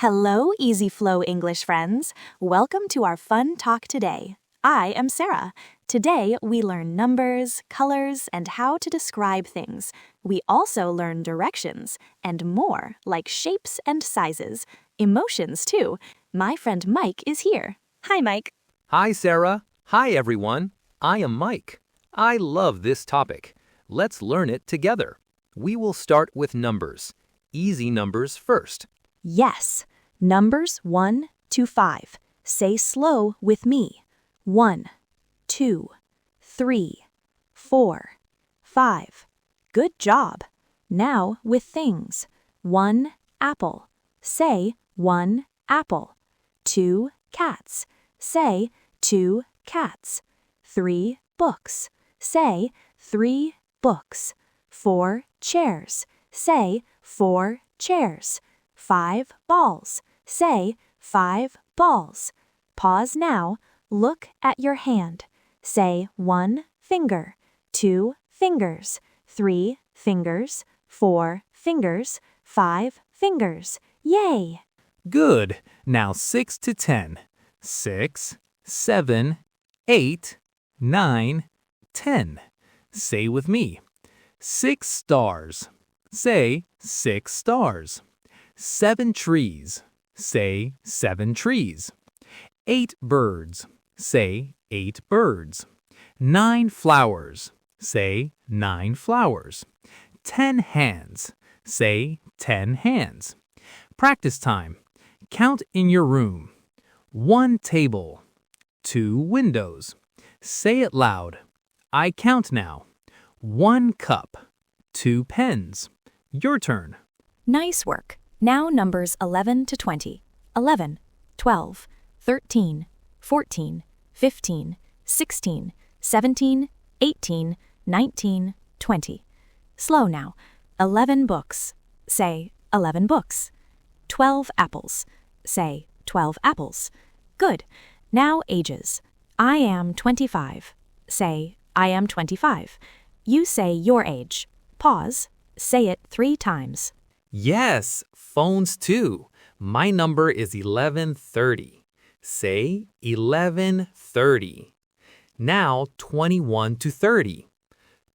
Hello, EasyFlow English friends. Welcome to our fun talk today. I am Sarah. Today, we learn numbers, colors, and how to describe things. We also learn directions and more, like shapes and sizes, emotions too. My friend Mike is here. Hi, Mike. Hi, Sarah. Hi, everyone. I am Mike. I love this topic. Let's learn it together. We will start with numbers. Easy numbers first. Yes. Numbers 1 to 5. Say slow with me. 1, 2, 3, 4, 5. Good job. Now with things. 1 apple. Say 1 apple. 2 cats. Say 2 cats. 3 books. Say 3 books. 4 chairs. Say 4 chairs. 5 balls. Say 5 balls. Pause now. Look at your hand. Say 1 finger, 2 fingers, 3 fingers, 4 fingers, 5 fingers. Yay! Good. Now 6 to 10. 6, 7, 8, 9, 10. Say with me. 6 stars. Say 6 stars. 7 trees. Say 7 trees. 8 birds. Say 8 birds. 9 flowers. Say 9 flowers. 10 hands. Say 10 hands. Practice time. Count in your room. 1 table. 2 windows. Say it loud. I count now. 1 cup. 2 pens. Your turn. Nice work. Now numbers 11 to 20. 11, 12, 13, 14, 15, 16, 17, 18, 19, 20. Slow now. 11 books. Say 11 books. 12 apples. Say 12 apples. Good. Now ages. I am 25. Say I am 25. You say your age. Pause. Say it 3 times. Yes, phones too. My number is 1130. Say 1130. Now 21 to 30.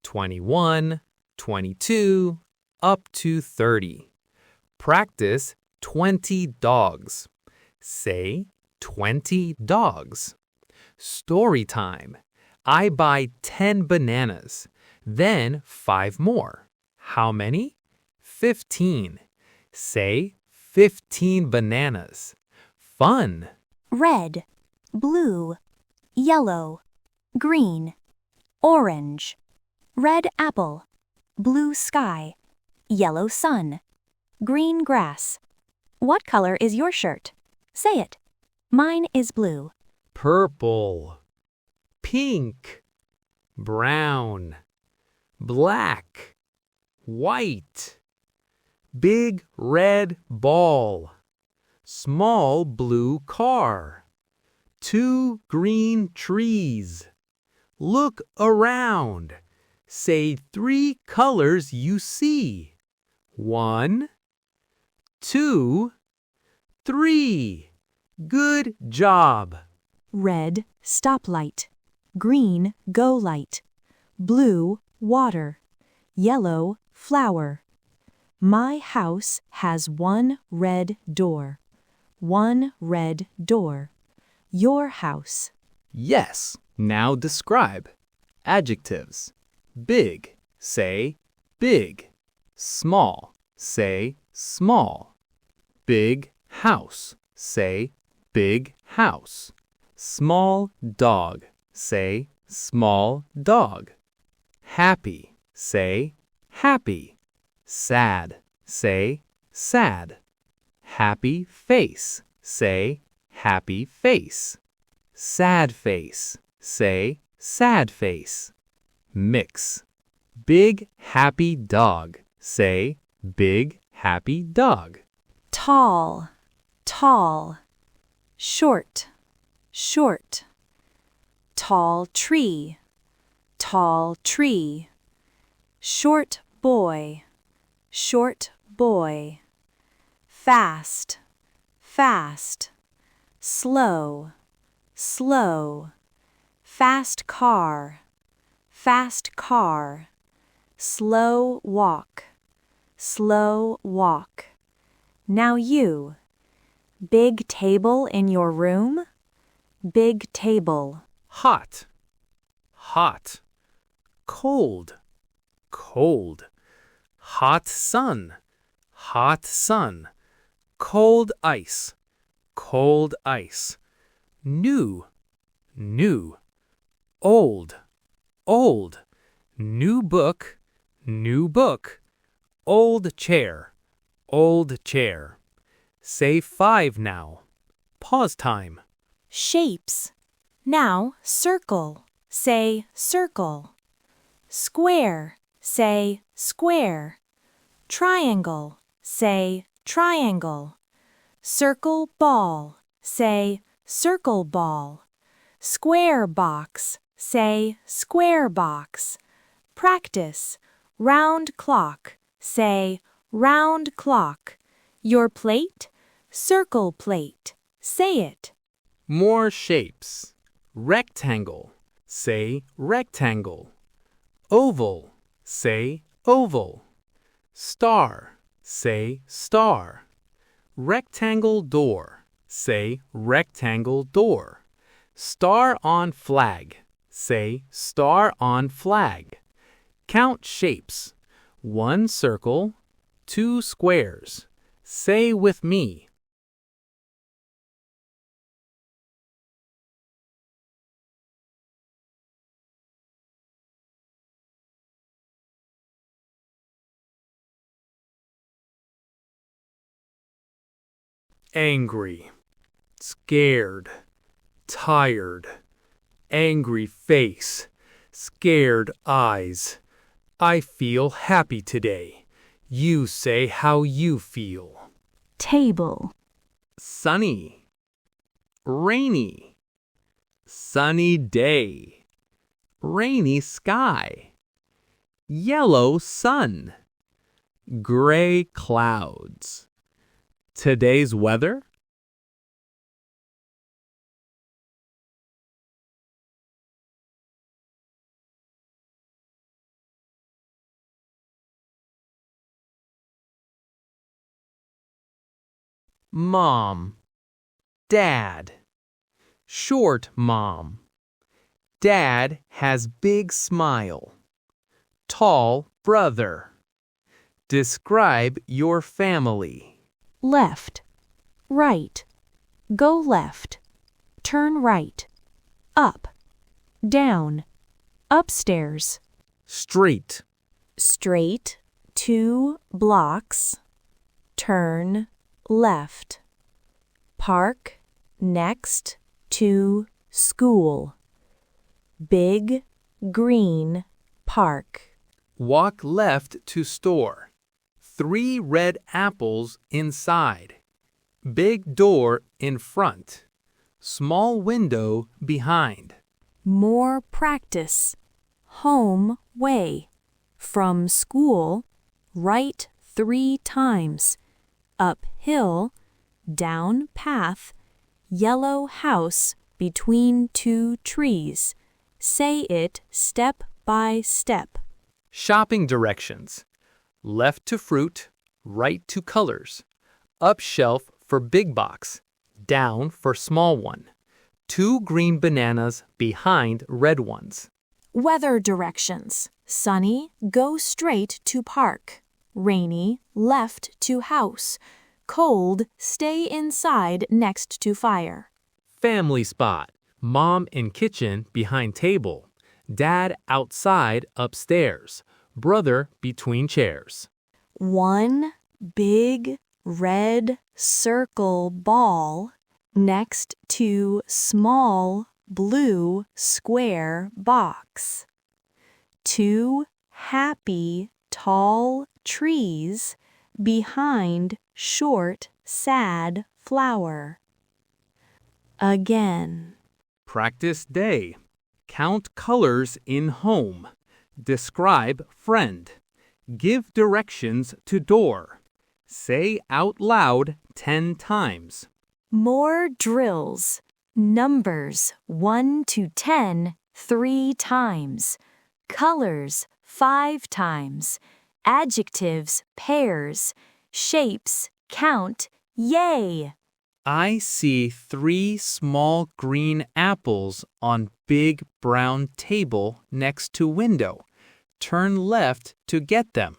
21, 22, up to 30. Practice 20 dogs. Say 20 dogs. Story time. I buy 10 bananas, then 5 more. How many? 15. Say 15 bananas. Fun. Red, blue, yellow, green, orange, red apple, blue sky, yellow sun, green grass. What color is your shirt? Say it. Mine is blue. Purple. Pink. Brown. Black. White. Big red ball. Small blue car. 2 green trees. Look around. Say 3 colors you see. 1, 2, 3. Good job. Red, stoplight. Green, go light. Blue, water. Yellow, flower. My house has 1 red door. 1 red door. Your house. Yes. Now describe. Adjectives. Big. Say big. Small. Say small. Big house. Say big house. Small dog. Say small dog. Happy. Say happy. Sad. Say sad. Happy face. Say happy face. Sad face. Say sad face. Mix. Big happy dog. Say big happy dog. Tall, tall. Short, short. Tall tree, tall tree. Short boy, short boy. Fast, fast, slow, slow, fast car, slow walk, slow walk. Now you. Big table in your room? Big table. Hot, hot. Cold, cold. Hot sun, hot sun. Cold ice, cold ice. New, new. Old, old. New book, new book. Old chair, old chair. Say 5 now. Pause time. Shapes. Now circle. Say circle. Square. Say square. Triangle. Say triangle. Circle ball. Say circle ball. Square box. Say square box. Practice. Round clock. Say round clock. Your plate? Circle plate. Say it. More shapes. Rectangle. Say rectangle. Oval. Say oval. Star. Say star. Rectangle door. Say rectangle door. Star on flag. Say star on flag. Count shapes. 1 circle, 2 squares. Say with me. Angry, scared, tired. Angry face, scared eyes. I feel happy today. You say how you feel. Table. Sunny, rainy. Sunny day, rainy sky. Yellow sun, gray clouds. Today's weather? Mom, Dad. Short mom. Dad has big smile. Tall brother. Describe your family. Left. Right. Go left. Turn right. Up. Down. Upstairs. Street. Straight. 2 blocks. Turn left. Park next to school. Big green park. Walk left to store. 3 red apples inside. Big door in front. Small window behind. More practice. Home way. From school, right 3 times. Uphill, down path, yellow house between 2 trees. Say it step by step. Shopping directions. Left to fruit, right to colors. Up shelf for big box, down for small one. 2 green bananas behind red ones. Weather directions. Sunny, go straight to park. Rainy, left to house. Cold, stay inside next to fire. Family spot. Mom in kitchen behind table. Dad outside upstairs. Brother between chairs. 1 big red circle ball next to small blue square box. 2 happy tall trees behind short sad flower. Again. Practice day. Count colors in home. Describe friend. Give directions to door. Say out loud 10 times. More drills. Numbers 1 to 10 3 times. Colors 5 times. Adjectives pairs. Shapes count. Yay! I see 3 small green apples on big brown table next to window. Turn left to get them.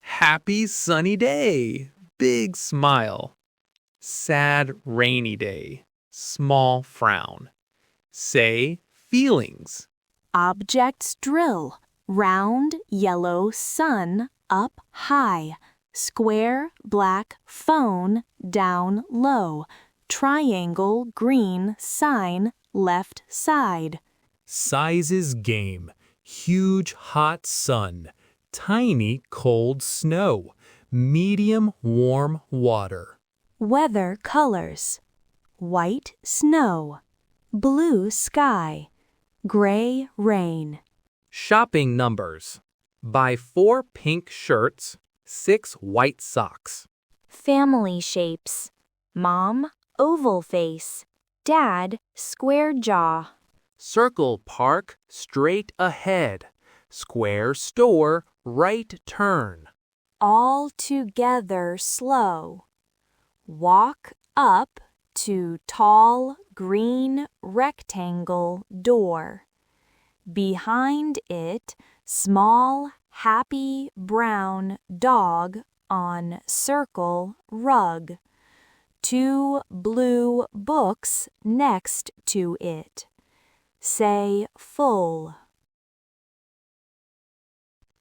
Happy sunny day. Big smile. Sad rainy day. Small frown. Say feelings. Objects drill. Round, yellow sun, up high. Square, black phone, down low. Triangle, green sign, left side. Sizes game. Huge hot sun. Tiny cold snow. Medium warm water. Weather colors. White snow. Blue sky. Gray rain. Shopping numbers. Buy 4 pink shirts, 6 white socks. Family shapes. Mom, oval face. Dad, square jaw. Circle park, straight ahead. Square store, right turn. All together slow. Walk up to tall green rectangle door. Behind it, small happy brown dog on circle rug. 2 blue books next to it. Say full.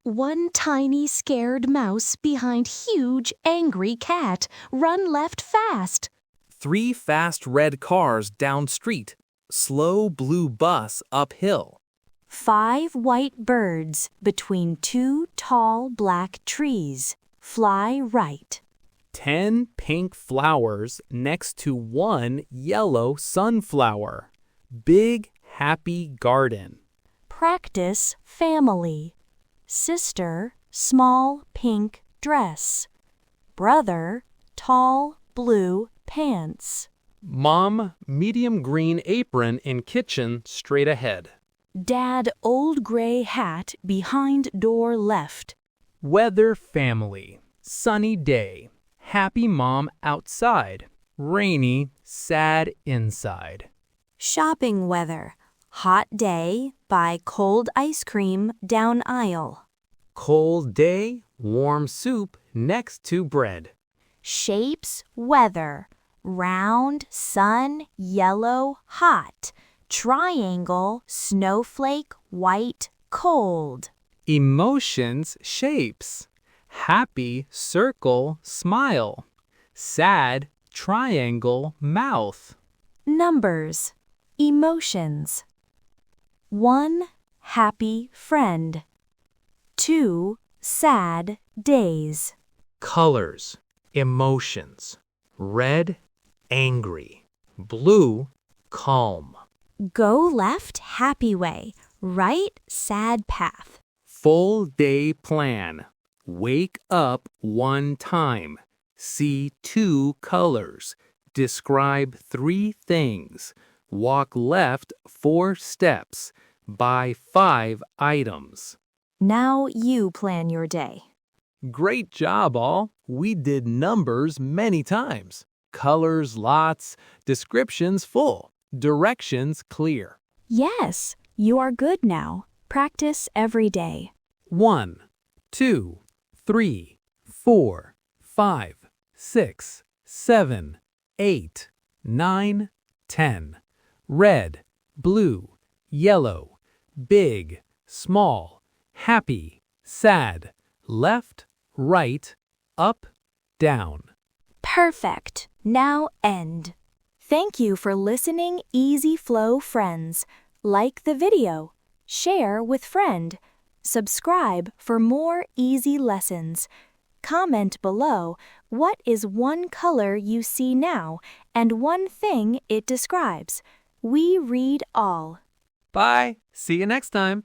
1 tiny scared mouse behind huge angry cat. Run left fast. 3 fast red cars down street. Slow blue bus uphill. 5 white birds between 2 tall black trees. Fly right. 10 pink flowers next to 1 yellow sunflower. Big happy garden. Practice family. Sister, small pink dress. Brother, tall blue pants. Mom, medium green apron in kitchen straight ahead. Dad, old gray hat behind door left. Weather family. Sunny day. Happy mom outside. Rainy, sad inside. Shopping weather. Hot day, buy cold ice cream down aisle. Cold day, warm soup next to bread. Shapes weather. Round, sun, yellow, hot. Triangle, snowflake, white, cold. Emotions shapes. Happy circle, smile. Sad triangle, mouth. Numbers. Emotions. 1 happy friend. 2 sad days. Colors, emotions. Red, angry. Blue, calm. Go left happy way, right sad path. Full day plan. Wake up 1 time. See 2 colors. Describe 3 things. Walk left 4 steps. Buy 5 items. Now you plan your day. Great job, all. We did numbers many times. Colors lots, descriptions full, directions clear. Yes, you are good now. Practice every day. 1, 2, 3, 4, 5, 6, 7, 8, 9, 10. Red, blue, yellow, big, small, happy, sad, left, right, up, down. Perfect. Now end. Thank you for listening, EasyFlow friends. Like the video. Share with friend. Subscribe for more easy lessons. Comment below what is one color you see now and one thing it describes. We read all. Bye. See you next time.